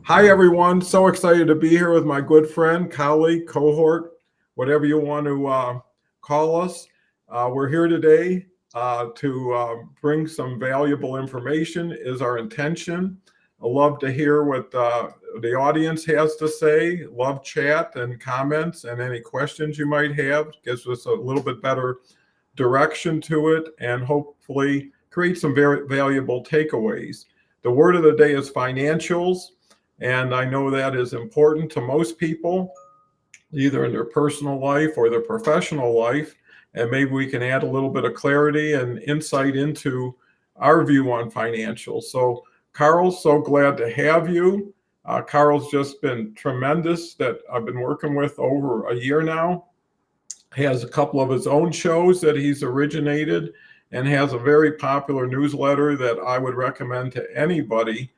Hi, everyone. So excited to be here with my good friend, colleague, cohort, whatever you want to call us. We're here today to bring some valuable information, is our intention. I love to hear what the audience has to say. Love chat and comments and any questions you might have. Gives us a little bit better direction to it and hopefully create some very valuable takeaways. The word of the day is financials. And I know that is important to most people, either in their personal life or their professional life. And maybe we can add a little bit of clarity and insight into our view on financials. So, Karl, so glad to have you. Karl's just been tremendous that I've been working with over a year now. He has a couple of his own shows that he's originated and has a very popular newsletter that I would recommend to anybody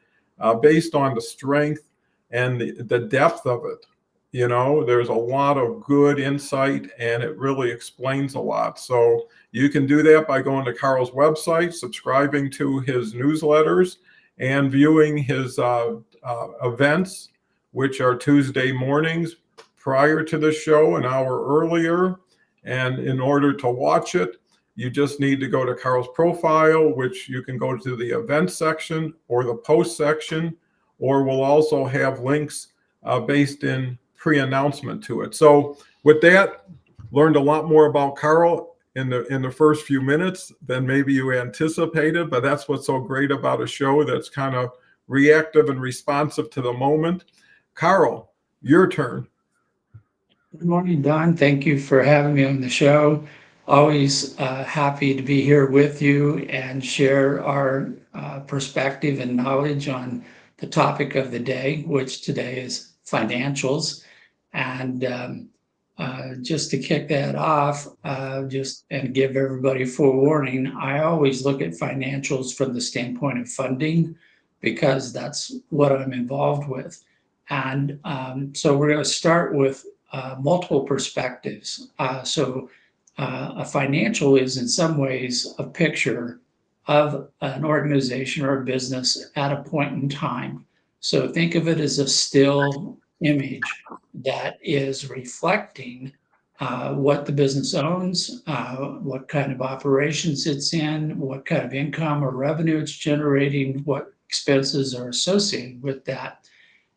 based on the strength and the depth of it. You know, there's a lot of good insight and it really explains a lot. So you can do that by going to Karl's website, subscribing to his newsletters, and viewing his events, which are Tuesday mornings prior to the show, an hour earlier. And in order to watch it, you just need to go to Karl's profile, which you can go to the events section or the post section, or we'll also have links based in pre-announcement to it. So with that, learned a lot more about Karl in the first few minutes than maybe you anticipated, but that's what's so great about a show that's kind of reactive and responsive to the moment. Karl, your turn. Good morning, Don. Thank you for having me on the show. Always happy to be here with you and share our perspective and knowledge on the topic of the day, which today is financials. And just to kick that off, just and give everybody forewarning, I always look at financials from the standpoint of funding because that's what I'm involved with. And so we're going to start with multiple perspectives. A financial is in some ways a picture of an organization or a business at a point in time. So think of it as a still image that is reflecting what the business owns, what kind of operations it's in, what kind of income or revenue it's generating, what expenses are associated with that.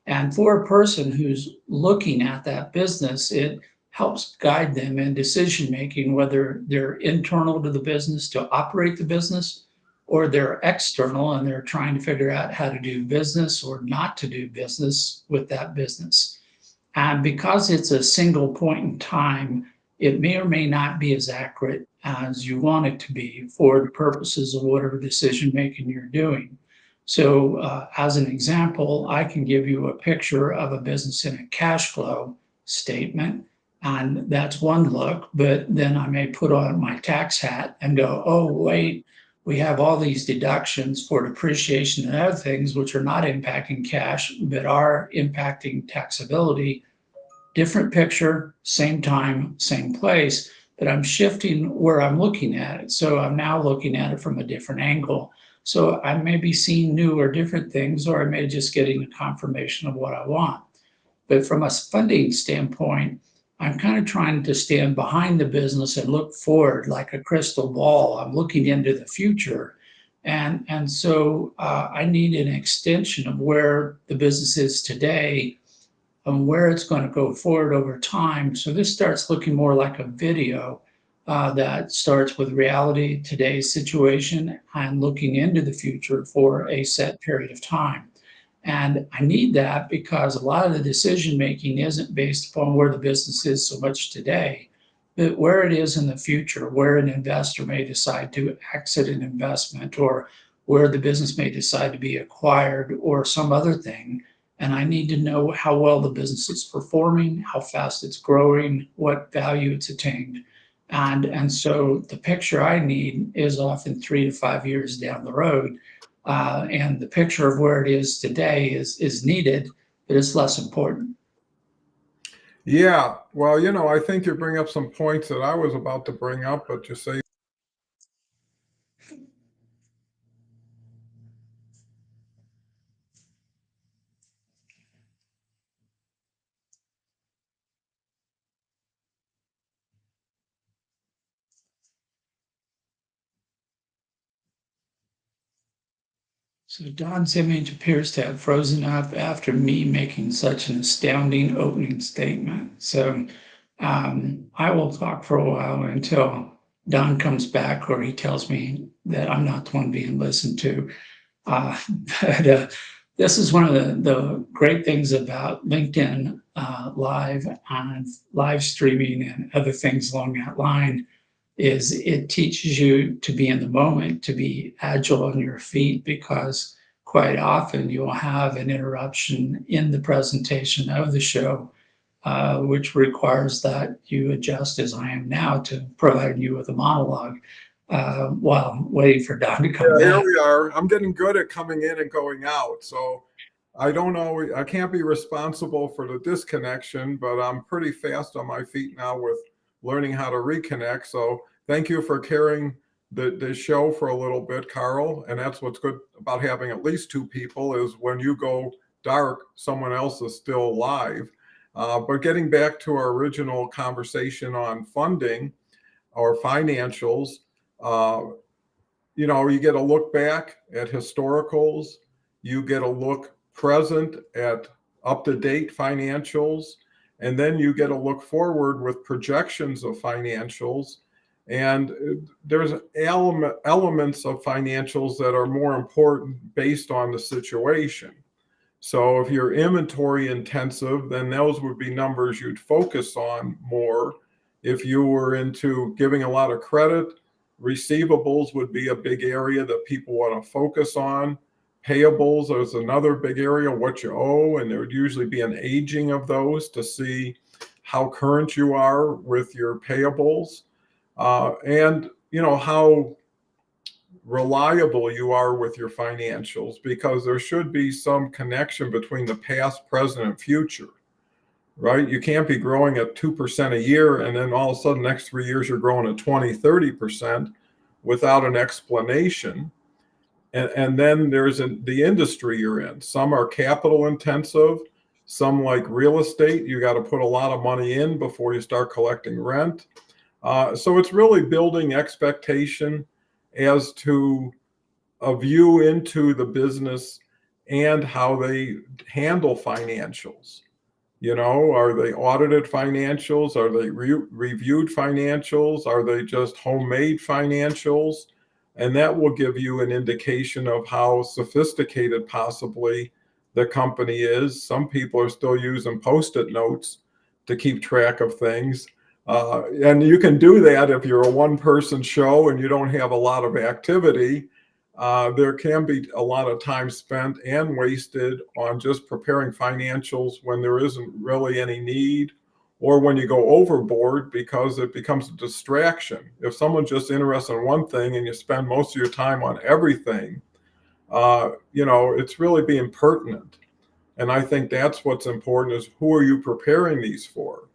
And for a person who's looking at that business, it helps guide them in decision making, whether they're internal to the business to operate the business or they're external and they're trying to figure out how to do business or not to do business with that business. And because it's a single point in time, it may or may not be as accurate as you want it to be for the purposes of whatever decision making you're doing. So, as an example, I can give you a picture of a business in a cash flow statement, and that's one look. But then I may put on my tax hat and go, oh, wait, we have all these deductions for depreciation and other things, which are not impacting cash, but are impacting taxability. Different picture, same time, same place, but I'm shifting where I'm looking at it. So I'm now looking at it from a different angle. So I may be seeing new or different things, or I may just getting a confirmation of what I want. But from a funding standpoint, I'm kind of trying to stand behind the business and look forward like a crystal ball. I'm looking into the future. And so I need an extension of where the business is today and where it's going to go forward over time. So this starts looking more like a video that starts with reality, today's situation, and looking into the future for a set period of time. And I need that because a lot of the decision making isn't based upon where the business is so much today, but where it is in the future, where an investor may decide to exit an investment or where the business may decide to be acquired or some other thing. And I need to know how well the business is performing, how fast it's growing, what value it's attained. And so the picture I need is often 3 to 5 years down the road. And the picture of where it is today is needed, but it's less important. Yeah, well, I think you bring up some points that I was about to bring up, but you say So Don's image appears to have frozen up after me making such an astounding opening statement. So I will talk for a while until Don comes back or he tells me that I'm not the one being listened to. Uh, but this is one of the great things about LinkedIn Live and live streaming and other things along that line is it teaches you to be in the moment, to be agile on your feet, because quite often you'll have an interruption in the presentation of the show, which requires that you adjust as I am now to provide you with a monologue while waiting for Don to come Yeah, here back. we are. I'm getting good at coming in and going out. So I can't be responsible for the disconnection, but I'm pretty fast on my feet now with learning how to reconnect. So thank you for carrying the show for a little bit, Karl. And that's what's good about having at least two people is when you go dark, someone else is still live. But getting back to our original conversation on funding or financials, uh, you get a look back at historicals, you get a look present at up to date financials, and then you get a look forward with projections of financials. And there's elements of financials that are more important based on the situation. So if you're inventory intensive, then those would be numbers you'd focus on more. If you were into giving a lot of credit, receivables would be a big area that people want to focus on. Payables is another big area, what you owe, and there would usually be an aging of those to see how current you are with your payables, and how reliable you are with your financials, because there should be some connection between the past, present, and future, right? You can't be growing at 2% a year and then all of a sudden next 3 years you're growing at 20-30% without an explanation. And then there's the industry you're in. Some are capital intensive, some like real estate, you got to put a lot of money in before you start collecting rent. So it's really building expectation as to a view into the business and how they handle financials. Are they audited financials? Are they reviewed financials? Are they just homemade financials? And that will give you an indication of how sophisticated possibly the company is. Some people are still using Post-it notes to keep track of things. And you can do that if you're a one-person show and you don't have a lot of activity. There can be a lot of time spent and wasted on just preparing financials when there isn't really any need, or when you go overboard because it becomes a distraction. If someone's just interested in one thing and you spend most of your time on everything, it's really being pertinent. And I think that's what's important is who are you preparing these for?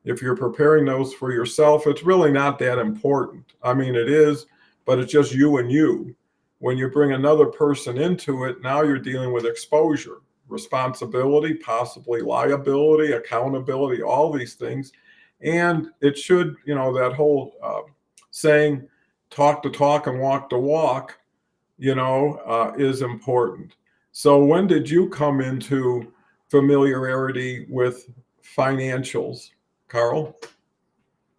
If you're preparing those for yourself, it's really not that important. I mean, it is, but it's just you and you. When you bring another person into it, now you're dealing with exposure, responsibility, possibly liability, accountability, all these things. And it should, that whole saying, talk the talk and walk the walk, is important. So when did you come into familiarity with financials, Karl?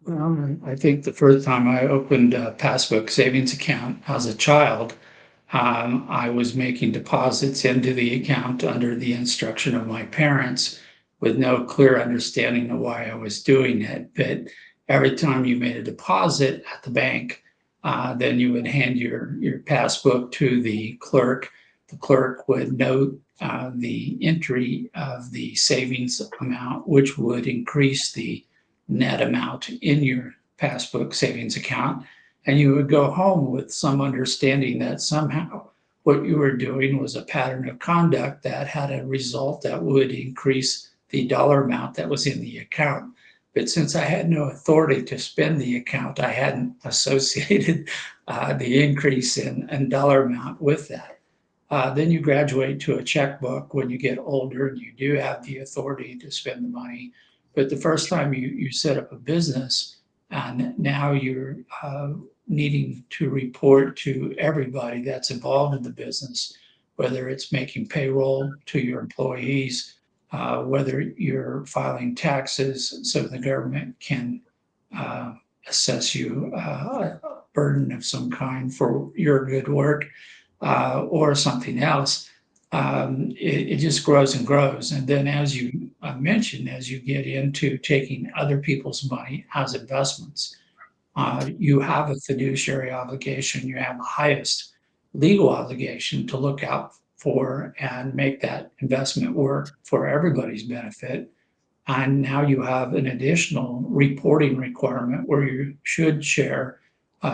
Well, I think the first time I opened a passbook savings account as a child, I was making deposits into the account under the instruction of my parents with no clear understanding of why I was doing it. But every time you made a deposit at the bank, then you would hand your passbook to the clerk. The clerk would note the entry of the savings amount, which would increase the net amount in your passbook savings account. And you would go home with some understanding that somehow what you were doing was a pattern of conduct that had a result that would increase the dollar amount that was in the account. But since I had no authority to spend the account, I hadn't associated the increase in dollar amount with that. Then you graduate to a checkbook when you get older and you do have the authority to spend the money. But the first time you set up a business, and now you're needing to report to everybody that's involved in the business whether it's making payroll to your employees, whether you're filing taxes so the government can assess you a burden of some kind for your good work, or something else. It just grows and grows. And then, as you mentioned, as you get into taking other people's money as investments, you have a fiduciary obligation. You have the highest legal obligation to look out for and make that investment work for everybody's benefit. And now you have an additional reporting requirement where you should share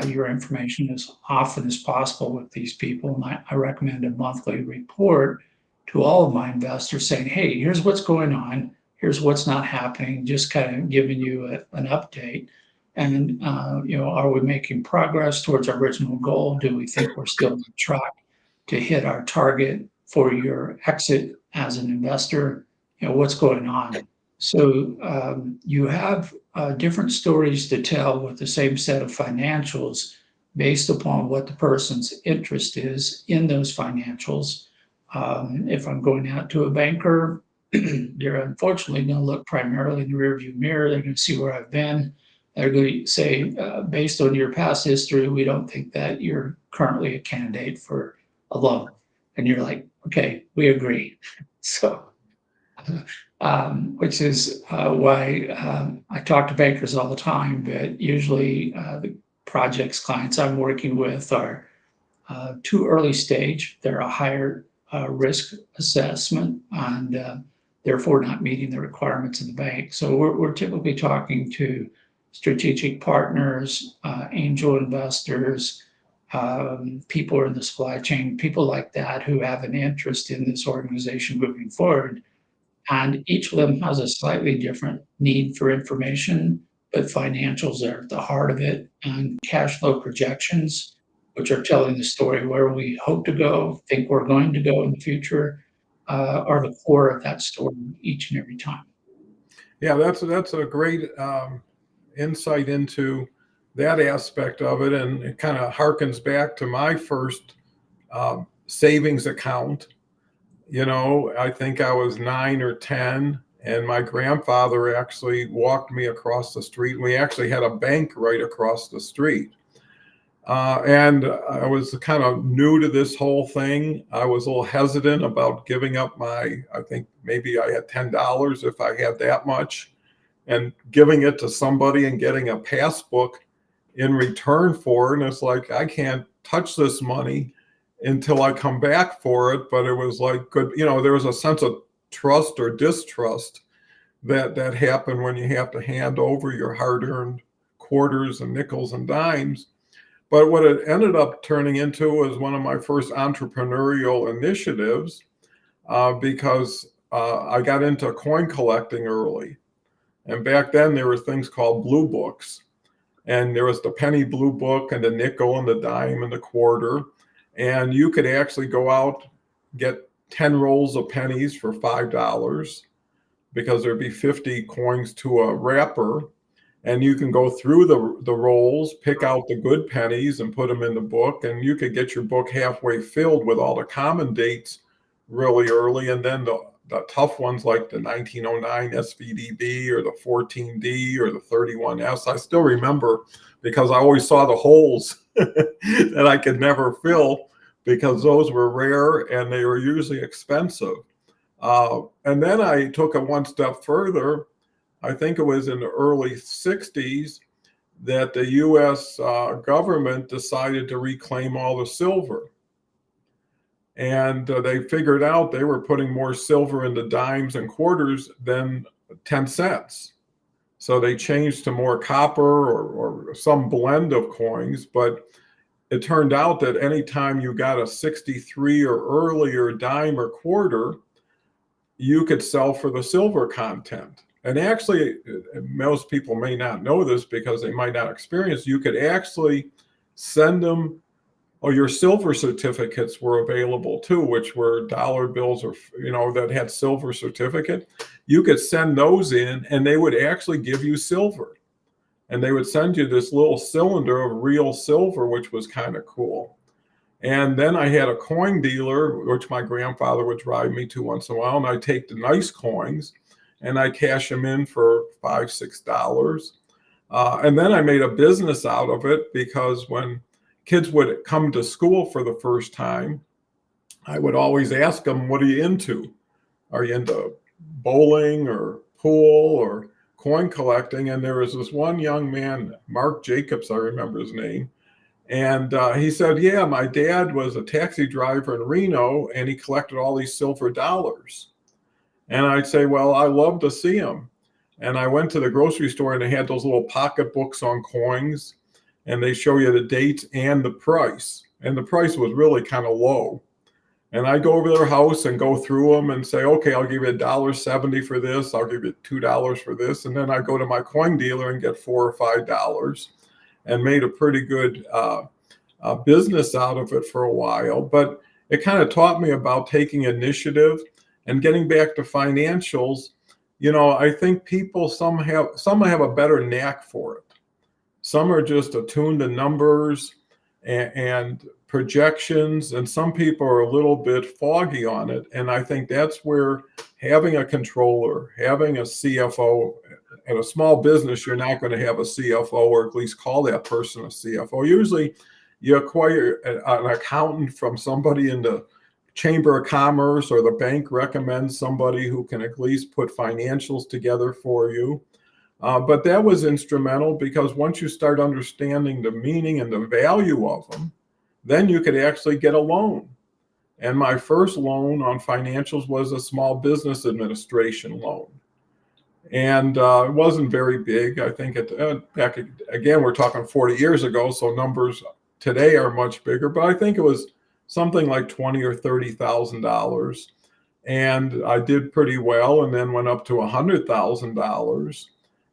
your information as often as possible with these people. And I recommend a monthly report to all of my investors saying, hey, here's what's going on. Here's what's not happening, just kind of giving you an update. And, are we making progress towards our original goal? Do we think we're still on track to hit our target for your exit as an investor? What's going on? So you have different stories to tell with the same set of financials based upon what the person's interest is in those financials. If I'm going out to a banker, they're unfortunately going to look primarily in the rearview mirror. They're going to see where I've been. They're going to say, based on your past history, we don't think that you're currently a candidate for a loan. And you're like, okay, we agree. So, which is why I talk to bankers all the time, but usually the projects clients I'm working with are too early stage. They're a higher risk assessment and therefore not meeting the requirements of the bank. So we're typically talking to strategic partners, angel investors, people in the supply chain, people like that who have an interest in this organization moving forward. And each of them has a slightly different need for information, but financials are at the heart of it, and cash flow projections, which are telling the story where we hope to go, think we're going to go in the future, are the core of that story each and every time. Yeah, that's a great insight into that aspect of it, and it kind of harkens back to my first savings account. I think I was 9 or 10, and my grandfather actually walked me across the street. We actually had a bank right across the street. And I was kind of new to this whole thing. I was a little hesitant about giving up I think maybe I had $10 if I had that much, and giving it to somebody and getting a passbook in return for it. And it's like, I can't touch this money until I come back for it. But it was like good, there was a sense of trust or distrust that happened when you have to hand over your hard-earned quarters and nickels and dimes. But what it ended up turning into was one of my first entrepreneurial initiatives, because I got into coin collecting early. And back then there were things called blue books. And there was the penny blue book and the nickel and the dime and the quarter. And you could actually go out, get 10 rolls of pennies for $5, because there'd be 50 coins to a wrapper. And you can go through the rolls, pick out the good pennies and put them in the book. And you could get your book halfway filled with all the common dates really early. And then the tough ones like the 1909 SVDB or the 14D or the 31S, I still remember, because I always saw the holes that I could never fill, because those were rare and they were usually expensive. And then I took it one step further. I think it was in the early 60s that the US government decided to reclaim all the silver. And they figured out they were putting more silver into dimes and quarters than 10 cents. So they changed to more copper or some blend of coins. But it turned out that anytime you got a 63 or earlier dime or quarter, you could sell for the silver content. And actually, most people may not know this because they might not experience, you could actually send them, or your silver certificates were available too, which were dollar bills or, that had silver certificate. You could send those in and they would actually give you silver. And they would send you this little cylinder of real silver, which was kind of cool. And then I had a coin dealer, which my grandfather would drive me to once in a while. And I take the nice coins and I cash them in for $5, $6. And then I made a business out of it, because when kids would come to school for the first time, I would always ask them, what are you into? Are you into bowling or pool or coin collecting? And there was this one young man, Mark Jacobs, I remember his name. And he said, yeah, my dad was a taxi driver in Reno and he collected all these silver dollars. And I'd say, well, I love to see them. And I went to the grocery store and they had those little pocketbooks on coins, and they show you the dates and the price. And the price was really kind of low. And I go over to their house and go through them and say, okay, I'll give you $1.70 for this. I'll give you $2 for this. And then I go to my coin dealer and get $4 or $5 and made a pretty good business out of it for a while. But it kind of taught me about taking initiative and getting back to financials. You know, I think people, some have a better knack for it. Some are just attuned to numbers and projections, and some people are a little bit foggy on it. And I think that's where having a controller, having a CFO at a small business, you're not going to have a CFO, or at least call that person a CFO. Usually you acquire an accountant from somebody in the Chamber of Commerce, or the bank recommends somebody who can at least put financials together for you. But that was instrumental, because once you start understanding the meaning and the value of them, then you could actually get a loan. And my first loan on financials was a small business administration loan. And it wasn't very big. I think back again, we're talking 40 years ago, so numbers today are much bigger. But I think it was something like $20,000 or $30,000, and I did pretty well. And then went up to $100,000,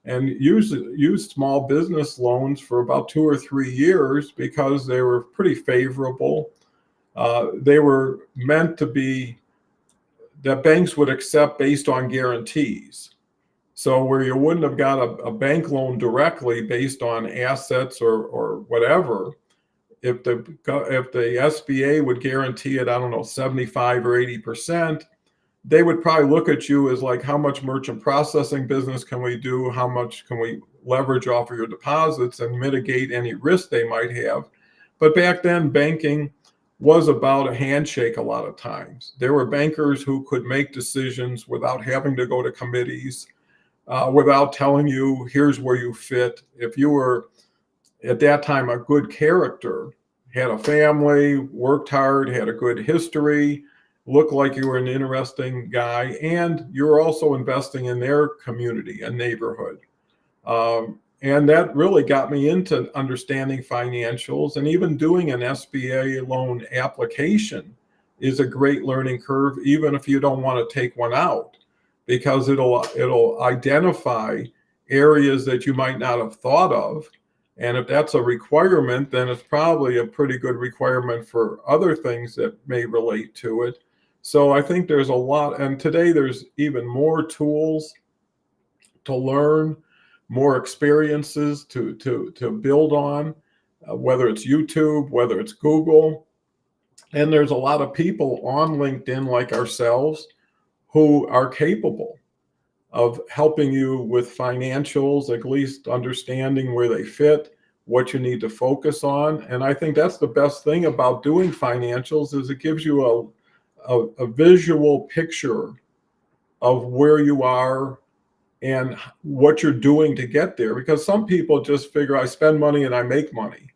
and used small business loans for about 2 or 3 years, because they were pretty favorable. They were meant to be that banks would accept based on guarantees. So where you wouldn't have got a bank loan directly based on assets or whatever, if the SBA would guarantee it, I don't know, 75 or 80%, they would probably look at you as like, how much merchant processing business can we do? How much can we leverage off of your deposits and mitigate any risk they might have? But back then, banking was about a handshake a lot of times. There were bankers who could make decisions without having to go to committees, without telling you, here's where you fit. If you were, at that time, a good character, had a family, worked hard, had a good history, looked like you were an interesting guy, and you're also investing in their community and neighborhood. And that really got me into understanding financials, and even doing an SBA loan application is a great learning curve, even if you don't want to take one out, because it'll identify areas that you might not have thought of. And if that's a requirement, then it's probably a pretty good requirement for other things that may relate to it. So I think there's a lot, and today there's even more tools to learn, more experiences to build on, whether it's YouTube, whether it's Google. And there's a lot of people on LinkedIn like ourselves who are capable of helping you with financials, at least understanding where they fit, what you need to focus on. And I think that's the best thing about doing financials, is it gives you a visual picture of where you are and what you're doing to get there. Because some people just figure, I spend money and I make money,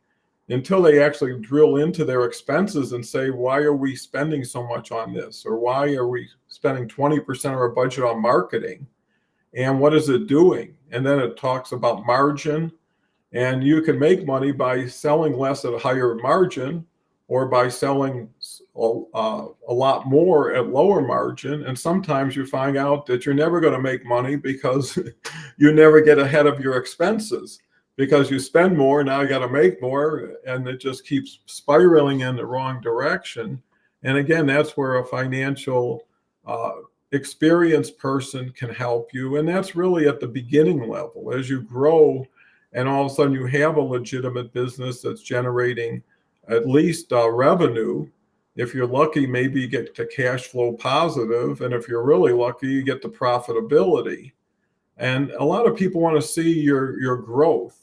until they actually drill into their expenses and say, why are we spending so much on this? Or why are we spending 20% of our budget on marketing? And what is it doing? And then it talks about margin. And you can make money by selling less at a higher margin, or by selling a lot more at lower margin. And sometimes you find out that you're never going to make money, because you never get ahead of your expenses, because you spend more, now you got to make more, and it just keeps spiraling in the wrong direction. And again, that's where a financial experienced person can help you. And that's really at the beginning level. As you grow and all of a sudden you have a legitimate business that's generating at least revenue. If you're lucky, maybe you get to cash flow positive. And if you're really lucky, you get to profitability. And a lot of people want to see your growth,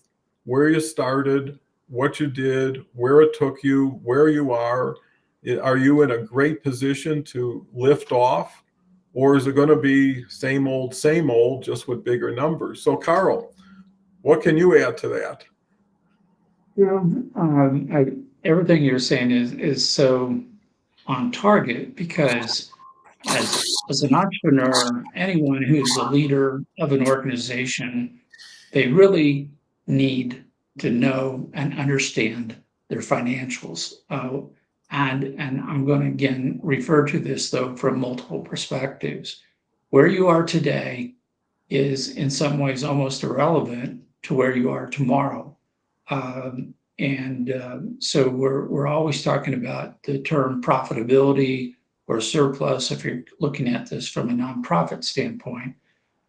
where you started, what you did, where it took you, where you are. Are you in a great position to lift off? Or is it going to be same old, just with bigger numbers? So, Karl, what can you add to that? Everything you're saying is so on target because as an entrepreneur, anyone who's a leader of an organization, they really need to know and understand their financials. And I'm going to again refer to this though from multiple perspectives. Where you are today is in some ways almost irrelevant to where you are tomorrow. So we're always talking about the term profitability or surplus if you're looking at this from a nonprofit standpoint.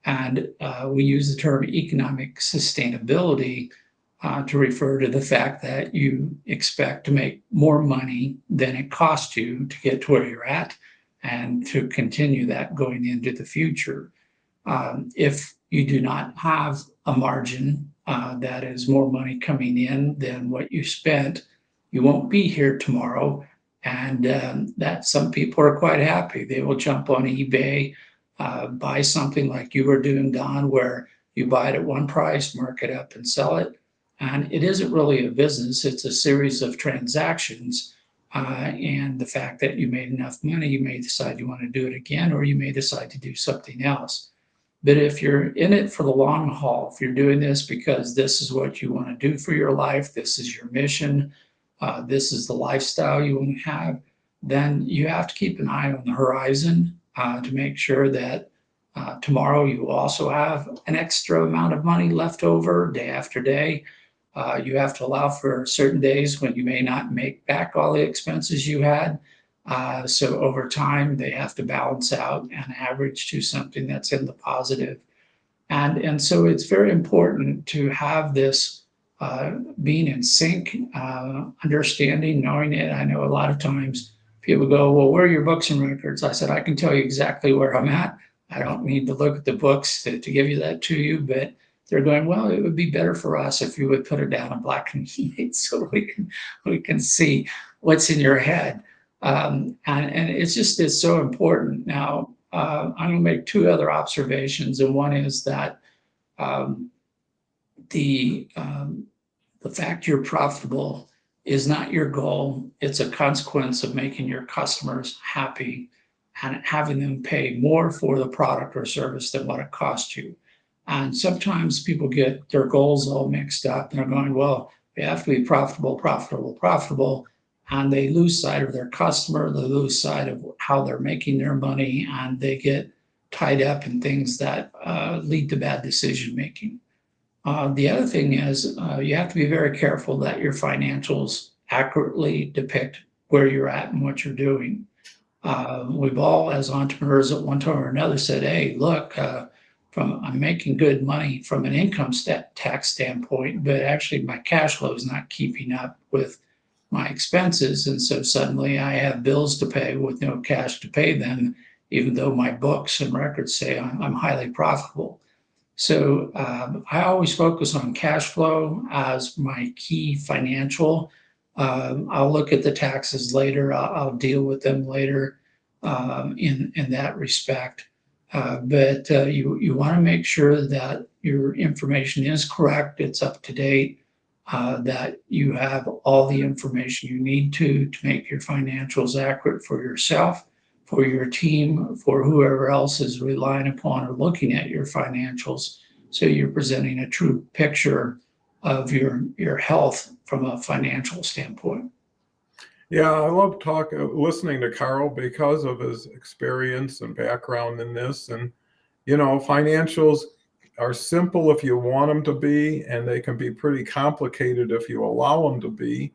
And we use the term economic sustainability to refer to the fact that you expect to make more money than it cost you to get to where you're at and to continue that going into the future. If you do not have a margin that is more money coming in than what you spent, you won't be here tomorrow. And that some people are quite happy. They will jump on eBay, buy something like you were doing, Don, where you buy it at one price, mark it up, and sell it. And it isn't really a business, it's a series of transactions. And the fact that you made enough money, you may decide you want to do it again, or you may decide to do something else. But if you're in it for the long haul, if you're doing this because this is what you want to do for your life, this is your mission, this is the lifestyle you want to have, then you have to keep an eye on the horizon to make sure that tomorrow you also have an extra amount of money left over day after day. You have to allow for certain days when you may not make back all the expenses you had. So over time, they have to balance out and average to something that's in the positive. And so it's very important to have this being in sync, understanding, knowing it. I know a lot of times people go, well, where are your books and records? I said, I can tell you exactly where I'm at. I don't need to look at the books to give you that to you, but they're going, well, it would be better for us if you would put it down in black and white so we can see what's in your head. And it's so important. Now, I'm going to make two other observations, and one is that um, the fact you're profitable is not your goal. It's a consequence of making your customers happy and having them pay more for the product or service than what it cost you. And sometimes people get their goals all mixed up and they're going, well, we have to be profitable, profitable, profitable. And they lose sight of their customer, they lose sight of how they're making their money, and they get tied up in things that lead to bad decision making. The other thing is you have to be very careful that your financials accurately depict where you're at and what you're doing. We've all, as entrepreneurs at one time or another, said, hey, look, I'm making good money from an income tax standpoint, but actually my cash flow is not keeping up with my expenses. And so suddenly I have bills to pay with no cash to pay them, even though my books and records say I'm highly profitable. So I always focus on cash flow as my key financial. I'll look at the taxes later. I'll deal with them later in that respect. But you want to make sure that your information is correct, it's up to date, that you have all the information you need to make your financials accurate for yourself, for your team, for whoever else is relying upon or looking at your financials. So you're presenting a true picture of your health from a financial standpoint. Yeah, I love listening to Karl because of his experience and background in this. And, financials are simple if you want them to be, and they can be pretty complicated if you allow them to be.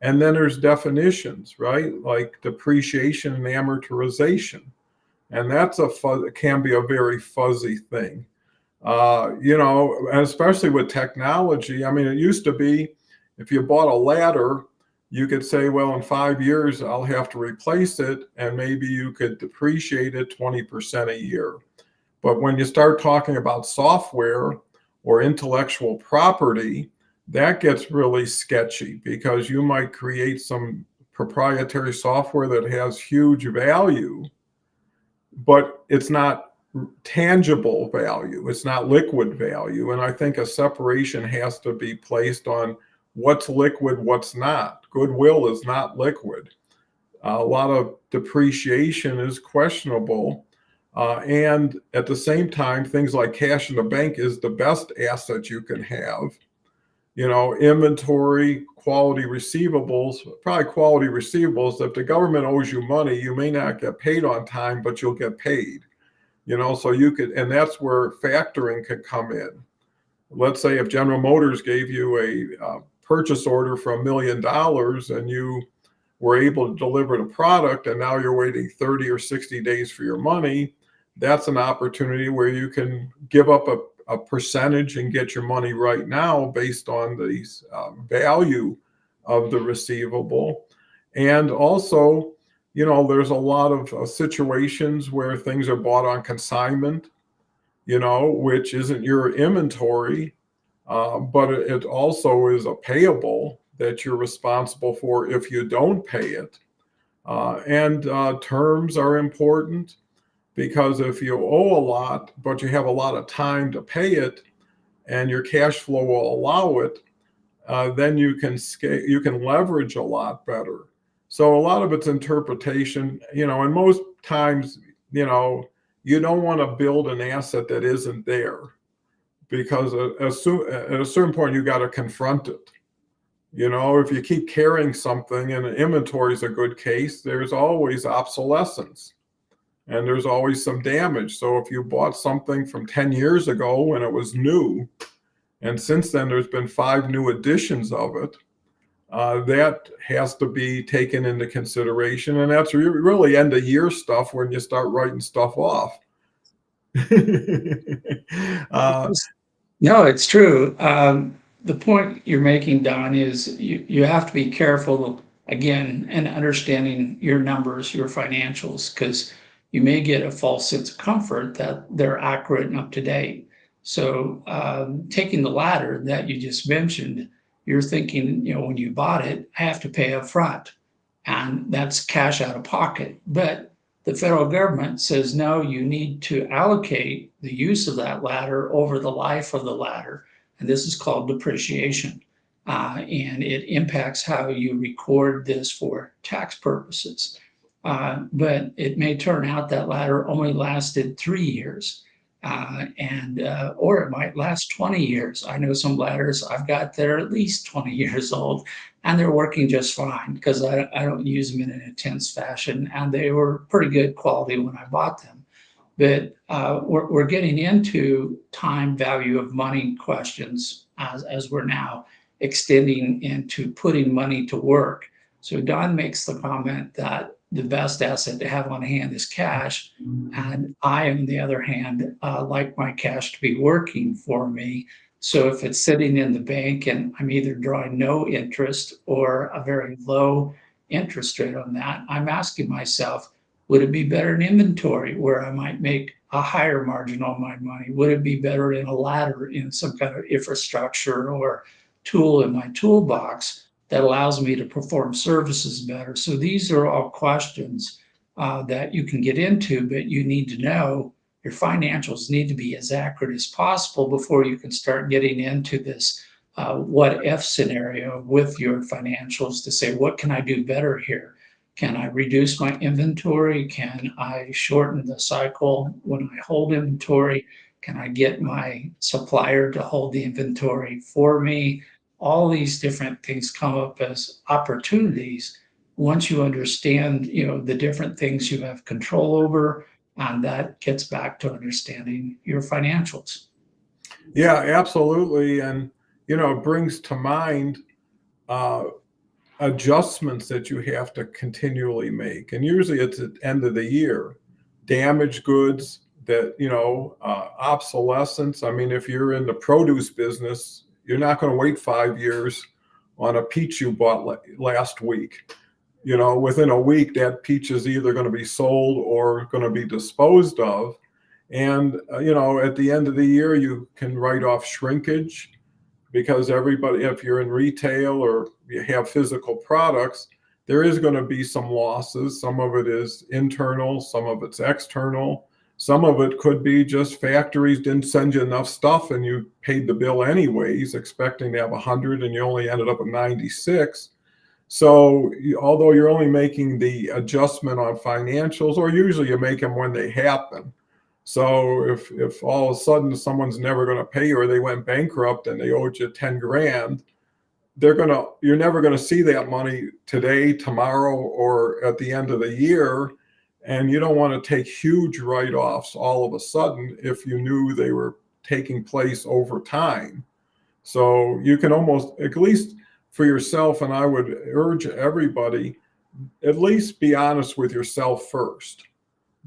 And then there's definitions, right? Like depreciation and amortization. And can be a very fuzzy thing. And especially with technology. I mean, it used to be if you bought a ladder, you could say, well, in 5 years, I'll have to replace it, and maybe you could depreciate it 20% a year. But when you start talking about software or intellectual property, that gets really sketchy, because you might create some proprietary software that has huge value, but it's not tangible value. It's not liquid value. And I think a separation has to be placed on what's liquid, what's not. Goodwill is not liquid. A lot of depreciation is questionable. And at the same time, things like cash in the bank is the best asset you can have. Inventory, quality receivables, probably quality receivables. If the government owes you money, you may not get paid on time, but you'll get paid. So you could, and that's where factoring could come in. Let's say if General Motors gave you a purchase order for $1 million, and you were able to deliver the product, and now you're waiting 30 or 60 days for your money, that's an opportunity where you can give up a percentage and get your money right now based on the value of the receivable. And also, there's a lot of situations where things are bought on consignment, which isn't your inventory, but it also is a payable that you're responsible for if you don't pay it. And terms are important, because if you owe a lot, but you have a lot of time to pay it, and your cash flow will allow it, then you can leverage a lot better. So a lot of it's interpretation, and most times, you don't want to build an asset that isn't there, because at a certain point, you got to confront it. If you keep carrying something, and inventory is a good case, there's always obsolescence, and there's always some damage. So if you bought something from 10 years ago when it was new, and since then there's been 5 new editions of it, that has to be taken into consideration. And that's really end of year stuff when you start writing stuff off. No, it's true. The point you're making, Don, is you have to be careful, again, in understanding your numbers, your financials, because you may get a false sense of comfort that they're accurate and up to date. So taking the latter that you just mentioned, you're thinking, when you bought it, I have to pay up front, and that's cash out of pocket. But the federal government says, no, you need to allocate the use of that ladder over the life of the ladder. And this is called depreciation. And it impacts how you record this for tax purposes. But it may turn out that ladder only lasted 3 years. Or it might last 20 years. I know some ladders I've got that are at least 20 years old, and they're working just fine, because I don't use them in an intense fashion, and they were pretty good quality when I bought them. But we're getting into time value of money questions as we're now extending into putting money to work. So Don makes the comment that the best asset to have on hand is cash. And I, on the other hand, like my cash to be working for me. So if it's sitting in the bank and I'm either drawing no interest or a very low interest rate on that, I'm asking myself, would it be better in inventory where I might make a higher margin on my money? Would it be better in a ladder, in some kind of infrastructure or tool in my toolbox that allows me to perform services better? So these are all questions that you can get into, but you need to know your financials need to be as accurate as possible before you can start getting into this what if scenario with your financials to say, what can I do better here? Can I reduce my inventory? Can I shorten the cycle when I hold inventory? Can I get my supplier to hold the inventory for me? All these different things come up as opportunities once you understand, the different things you have control over, and that gets back to understanding your financials. Yeah, absolutely. And, it brings to mind adjustments that you have to continually make. And usually it's at the end of the year. Damaged goods that, obsolescence. I mean, if you're in the produce business, you're not going to wait 5 years on a peach you bought last week. Within a week, that peach is either going to be sold or going to be disposed of. And, at the end of the year, you can write off shrinkage, because everybody, if you're in retail or you have physical products, there is going to be some losses. Some of it is internal, some of it's external. Some of it could be just factories didn't send you enough stuff and you paid the bill anyways, expecting to have 100 and you only ended up with 96. So although you're only making the adjustment on financials, or usually you make them when they happen. So if all of a sudden someone's never going to pay you, or they went bankrupt and they owed you 10 grand, you're never going to see that money today, tomorrow, or at the end of the year. And you don't want to take huge write-offs all of a sudden if you knew they were taking place over time. So you can almost, at least for yourself, and I would urge everybody, at least be honest with yourself first.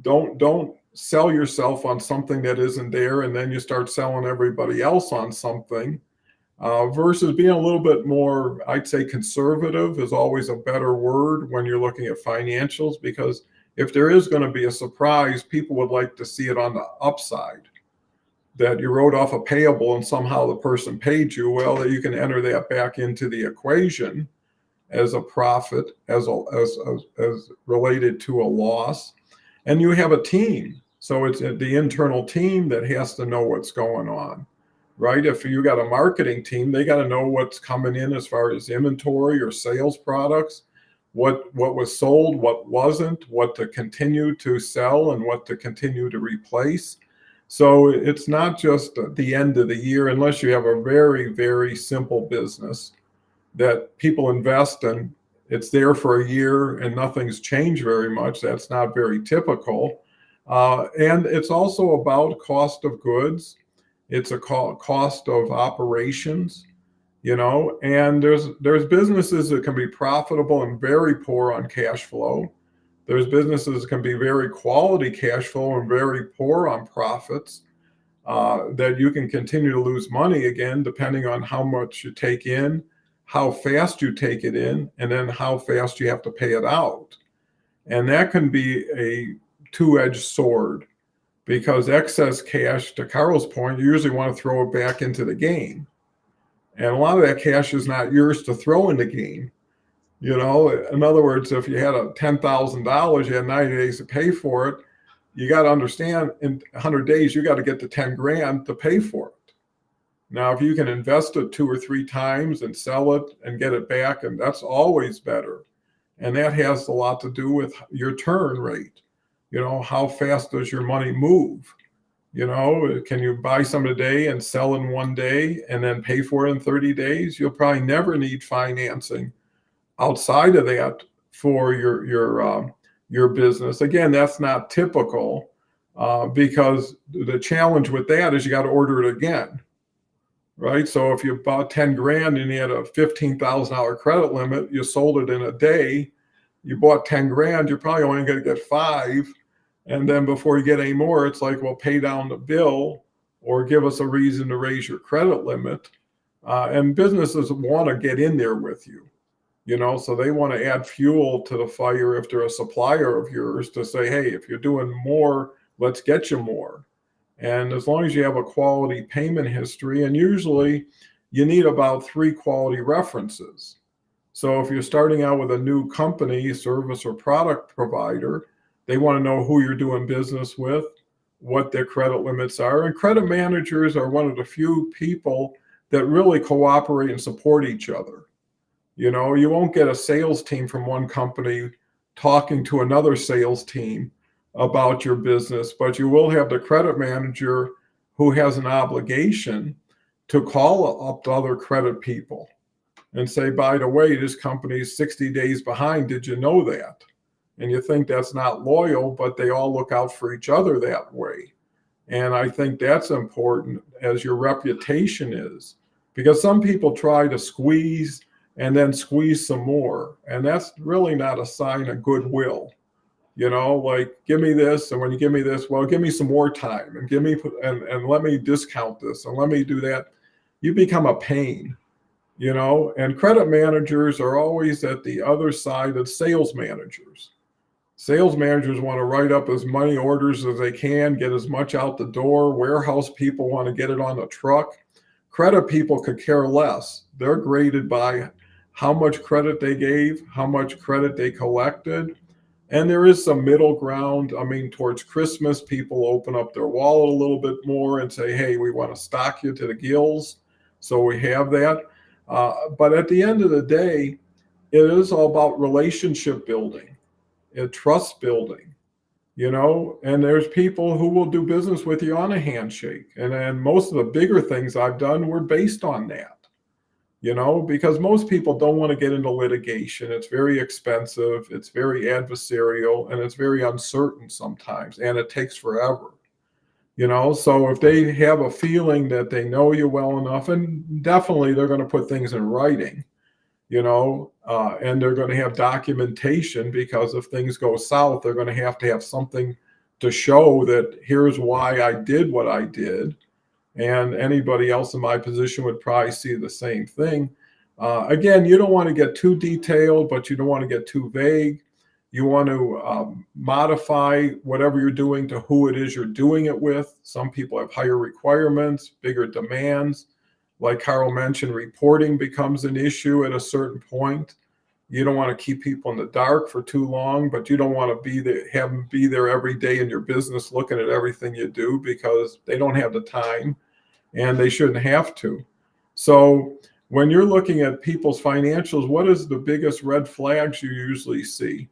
Don't sell yourself on something that isn't there, and then you start selling everybody else on something. Versus being a little bit more, I'd say conservative is always a better word when you're looking at financials, because if there is going to be a surprise, people would like to see it on the upside, that you wrote off a payable and somehow the person paid you. Well, that you can enter that back into the equation as a profit, as related to a loss. And you have a team. So it's the internal team that has to know what's going on, right? If you got a marketing team, they got to know what's coming in as far as inventory or sales products, what was sold, what wasn't, what to continue to sell and what to continue to replace. So it's not just at the end of the year, unless you have a very, very simple business that people invest in. It's there for a year and nothing's changed very much. That's not very typical. And it's also about cost of goods. It's a cost of operations, and there's businesses that can be profitable and very poor on cash flow. There's businesses that can be very quality cash flow and very poor on profits, that you can continue to lose money again, depending on how much you take in, how fast you take it in, and then how fast you have to pay it out. And that can be a two-edged sword, because excess cash, to Karl's point, you usually want to throw it back into the game. And a lot of that cash is not yours to throw in the game. In other words, if you had a $10,000, you had 90 days to pay for it, you got to understand in 100 days, you got to get the 10 grand to pay for it. Now, if you can invest it 2 or 3 times and sell it and get it back, and that's always better. And that has a lot to do with your turn rate. How fast does your money move? Can you buy some today and sell in 1 day and then pay for it in 30 days? You'll probably never need financing outside of that for your business. Again, that's not typical, because the challenge with that is you got to order it again, right? So if you bought 10 grand and you had a $15,000 credit limit, you sold it in a day, you bought 10 grand, you're probably only going to get 5. And then before you get any more, it's like, well, pay down the bill or give us a reason to raise your credit limit. And businesses want to get in there with you, so they want to add fuel to the fire if they're a supplier of yours, to say, hey, if you're doing more, let's get you more. And as long as you have a quality payment history, and usually you need about 3 quality references. So if you're starting out with a new company, service or product provider, they want to know who you're doing business with, what their credit limits are. And credit managers are one of the few people that really cooperate and support each other. You won't get a sales team from one company talking to another sales team about your business, but you will have the credit manager who has an obligation to call up to other credit people and say, by the way, this company is 60 days behind. Did you know that? And you think that's not loyal, but they all look out for each other that way. And I think that's important, as your reputation is, because some people try to squeeze and then squeeze some more. And that's really not a sign of goodwill. Like, give me this. And when you give me this, well, give me some more time and and let me discount this and let me do that. You become a pain. and credit managers are always at the other side of sales managers. Sales managers want to write up as many orders as they can, get as much out the door. Warehouse people want to get it on a truck. Credit people could care less. They're graded by how much credit they gave, how much credit they collected. And there is some middle ground. I mean, towards Christmas, people open up their wallet a little bit more and say, hey, we want to stock you to the gills. So we have that. But at the end of the day, it is all about relationship building and trust building, and there's people who will do business with you on a handshake. And then most of the bigger things I've done were based on that, because most people don't want to get into litigation. It's very expensive, it's very adversarial, and it's very uncertain sometimes, and it takes forever. So if they have a feeling that they know you well enough, and definitely they're going to put things in writing, and they're going to have documentation, because if things go south, they're going to have something to show that here's why I did what I did. And anybody else in my position would probably see the same thing. Again, you don't want to get too detailed, but you don't want to get too vague. You want to modify whatever you're doing to who it is you're doing it with. Some people have higher requirements, bigger demands. Like Karl mentioned, reporting becomes an issue at a certain point. You don't want to keep people in the dark for too long, but you don't want to have them be there every day in your business looking at everything you do, because they don't have the time and they shouldn't have to. So when you're looking at people's financials, what is the biggest red flags you usually see?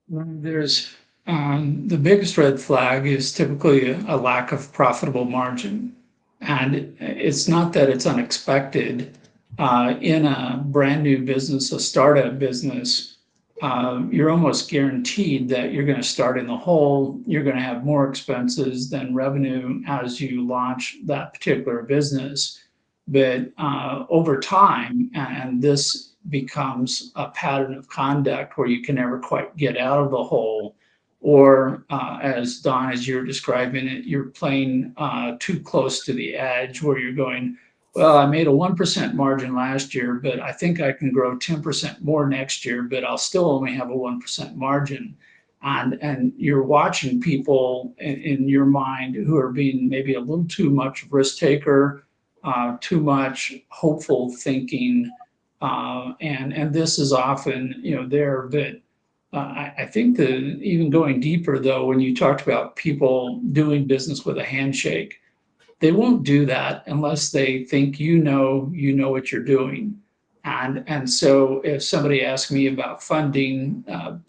There's the biggest red flag is typically a lack of profitable margin. And it's not that it's unexpected. In a brand new business, a startup business, you're almost guaranteed that you're going to start in the hole. You're going to have more expenses than revenue as you launch that particular business. But over time, and this becomes a pattern of conduct where you can never quite get out of the hole, or as Don, as you're describing it, you're playing too close to the edge, where you're going, well, I made a 1% margin last year, but I think I can grow 10% more next year, but I'll still only have a 1% margin. And you're watching people in your mind who are being maybe a little too much risk taker, too much hopeful thinking. And this is often, there, but I think that even going deeper, though, when you talked about people doing business with a handshake, they won't do that unless they think you know what you're doing. And so if somebody asks me about funding,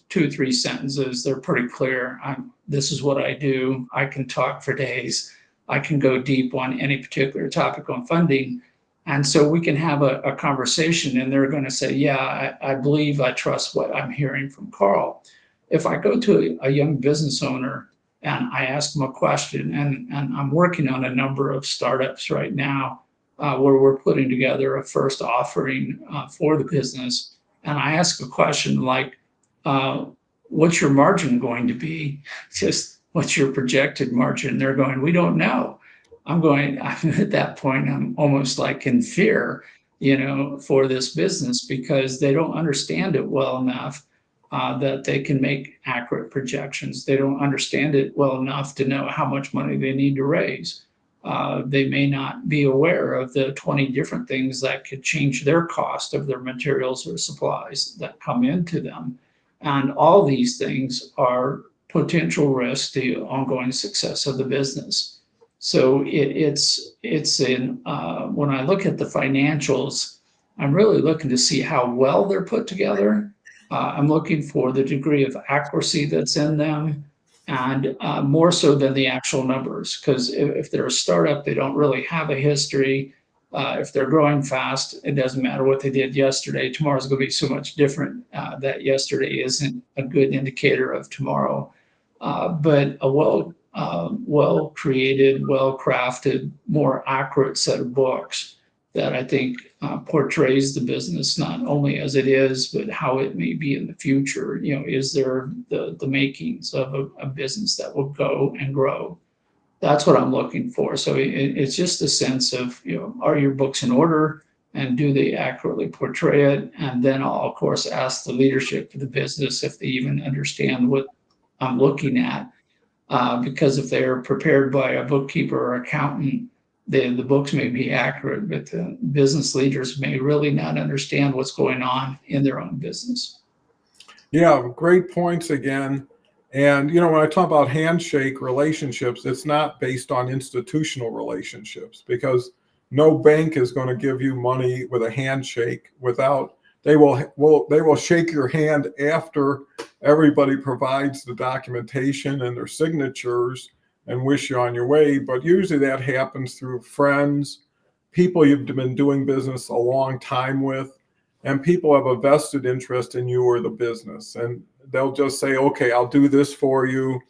2 or 3 sentences, they're pretty clear. This is what I do. I can talk for days. I can go deep on any particular topic on funding. And so we can have a conversation, and they're going to say, yeah, I believe, I trust what I'm hearing from Karl. If I go to a young business owner and I ask them a question, and I'm working on a number of startups right now where we're putting together a first offering for the business, and I ask a question like, what's your margin going to be? Just what's your projected margin? They're going, we don't know. I'm at that point, I'm almost like in fear, for this business, because they don't understand it well enough that they can make accurate projections. They don't understand it well enough to know how much money they need to raise. They may not be aware of the 20 different things that could change their cost of their materials or supplies that come into them. And all these things are potential risks to the ongoing success of the business. So it's in when I look at the financials, I'm really looking to see how well they're put together. I'm looking for the degree of accuracy that's in them, and more so than the actual numbers. Because if they're a startup, they don't really have a history. If they're growing fast, it doesn't matter what they did yesterday. Tomorrow's going to be so much different that yesterday isn't a good indicator of tomorrow. But a well created, well crafted, more accurate set of books that I think portrays the business not only as it is, but how it may be in the future. Is there the makings of a business that will go and grow? That's what I'm looking for. So it's just a sense of, are your books in order? and do they accurately portray it? And then I'll, of course, ask the leadership of the business if they even understand what I'm looking at. Because if they're prepared by a bookkeeper or accountant, the books may be accurate, but the business leaders may really not understand what's going on in their own business. Yeah, great points again. And, when I talk about handshake relationships, it's not based on institutional relationships, because no bank is going to give you money with a handshake without, they will shake your hand after everybody provides the documentation and their signatures and wish you on your way. But usually that happens through friends, people you've been doing business a long time with, and people have a vested interest in you or the business. And they'll just say, okay, I'll do this for you.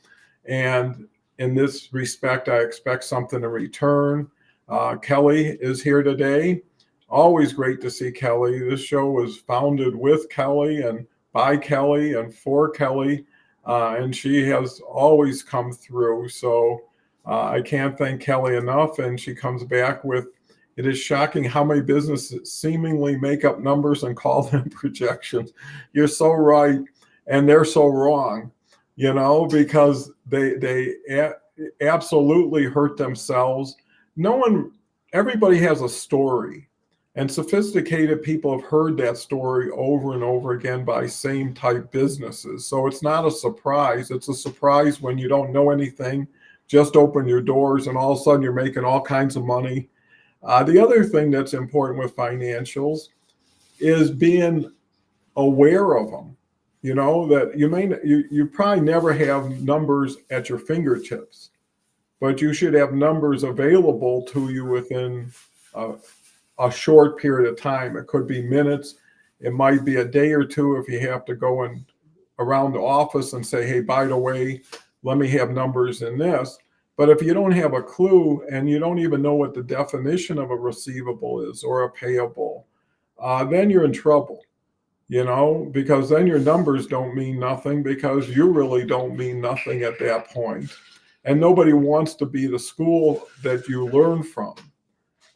And in this respect, I expect something in return. Kelly is here today. Always great to see Kelly. This show was founded with Kelly and by Kelly and for Kelly. And she has always come through. So I can't thank Kelly enough. And she comes back with, it is shocking how many businesses seemingly make up numbers and call them projections. You're so right. And they're so wrong, because they absolutely hurt themselves. Everybody has a story, and sophisticated people have heard that story over and over again by same type businesses. So it's not a surprise. It's a surprise when you don't know anything, just open your doors and all of a sudden you're making all kinds of money. The other thing that's important with financials is being aware of them. That you probably never have numbers at your fingertips, but you should have numbers available to you within a short period of time. It could be minutes. It might be a day or two if you have to go around the office and say, hey, by the way, let me have numbers in this. But if you don't have a clue and you don't even know what the definition of a receivable is or a payable, then you're in trouble. Because then your numbers don't mean nothing, because you really don't mean nothing at that point. And nobody wants to be the school that you learn from.